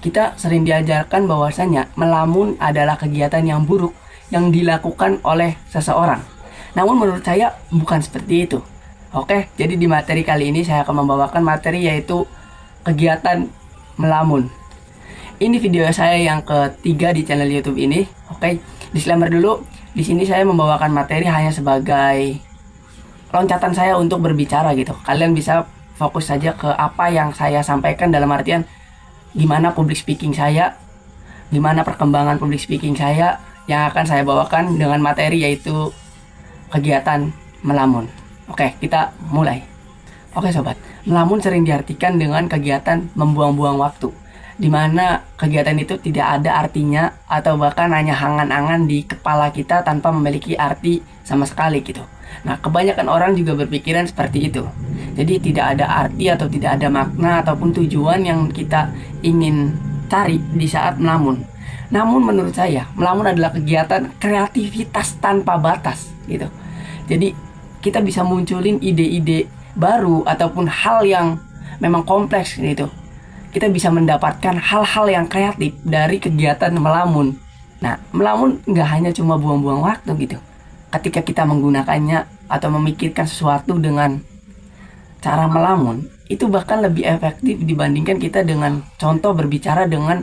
Kita sering diajarkan bahwasanya melamun adalah kegiatan yang buruk yang dilakukan oleh seseorang. Namun menurut saya bukan seperti itu. Oke, jadi di materi kali ini saya akan membawakan materi yaitu kegiatan melamun. Ini video saya yang ketiga di channel YouTube ini. Oke, disclaimer dulu. Di sini saya membawakan materi hanya sebagai loncatan saya untuk berbicara gitu. Kalian bisa fokus saja ke apa yang saya sampaikan, dalam artian gimana public speaking saya, gimana perkembangan public speaking saya yang akan saya bawakan dengan materi yaitu kegiatan melamun. Oke, kita mulai. Oke sobat, melamun sering diartikan dengan kegiatan membuang-buang waktu, dimana kegiatan itu tidak ada artinya atau bahkan hanya angan-angan di kepala kita tanpa memiliki arti sama sekali gitu. Nah, kebanyakan orang juga berpikiran seperti itu. Jadi tidak ada arti atau tidak ada makna ataupun tujuan yang kita ingin cari di saat melamun. Namun menurut saya, melamun adalah kegiatan kreativitas tanpa batas gitu. Jadi kita bisa munculin ide-ide baru ataupun hal yang memang kompleks gitu. Kita bisa mendapatkan hal-hal yang kreatif dari kegiatan melamun. Nah, melamun nggak hanya cuma buang-buang waktu gitu. Ketika kita menggunakannya atau memikirkan sesuatu dengan cara melamun, itu bahkan lebih efektif dibandingkan kita dengan contoh berbicara dengan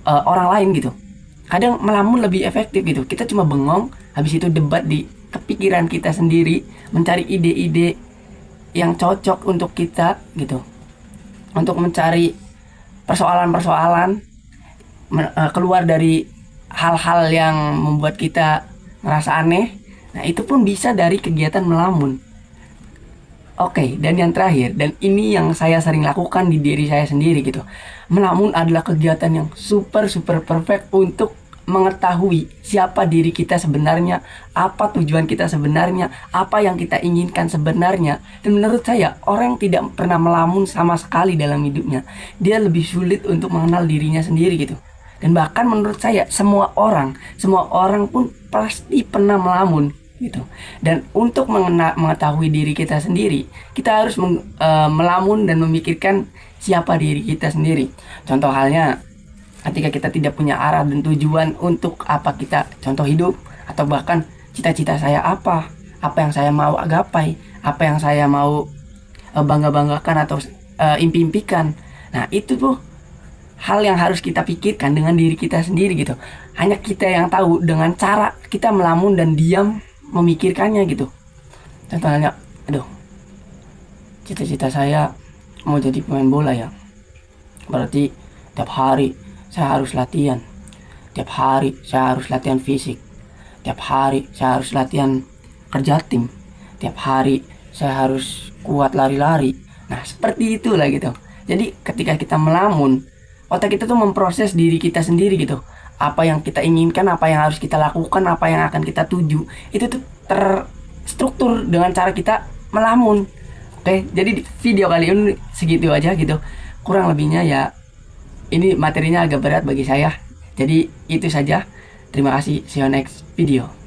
orang lain gitu. Kadang melamun lebih efektif gitu. Kita cuma bengong, habis itu debat di kepikiran kita sendiri, mencari ide-ide yang cocok untuk kita gitu. Untuk mencari persoalan-persoalan, keluar dari hal-hal yang membuat kita ngerasa aneh. Nah, itu pun bisa dari kegiatan melamun. Oke, dan yang terakhir, dan ini yang saya sering lakukan di diri saya sendiri gitu. Melamun adalah kegiatan yang super perfect untuk mengetahui siapa diri kita sebenarnya, apa tujuan kita sebenarnya, apa yang kita inginkan sebenarnya. Dan menurut saya, orang yang tidak pernah melamun sama sekali dalam hidupnya, dia lebih sulit untuk mengenal dirinya sendiri gitu. Dan bahkan menurut saya, semua orang pun pasti pernah melamun gitu. Dan untuk mengetahui diri kita sendiri, kita harus melamun dan memikirkan siapa diri kita sendiri. Contoh halnya, ketika kita tidak punya arah dan tujuan untuk apa kita contoh hidup, atau bahkan cita-cita saya apa yang saya mau gapai, apa yang saya mau bangga-banggakan atau impi-impikan. Nah, itu tuh hal yang harus kita pikirkan dengan diri kita sendiri gitu. Hanya kita yang tahu dengan cara kita melamun dan diam memikirkannya gitu. Contohnya, aduh, cita-cita saya mau jadi pemain bola ya. Berarti tiap hari saya harus latihan. Tiap hari saya harus latihan fisik. Tiap hari saya harus latihan kerja tim. Tiap hari saya harus kuat lari-lari. Nah, seperti itulah gitu. Jadi ketika kita melamun, otak kita tuh memproses diri kita sendiri gitu. Apa yang kita inginkan, apa yang harus kita lakukan, apa yang akan kita tuju, itu tuh terstruktur dengan cara kita melamun. Oke, jadi di video kali ini segitu aja gitu. Kurang lebihnya ya, ini materinya agak berat bagi saya. Jadi itu saja. Terima kasih. See you next video.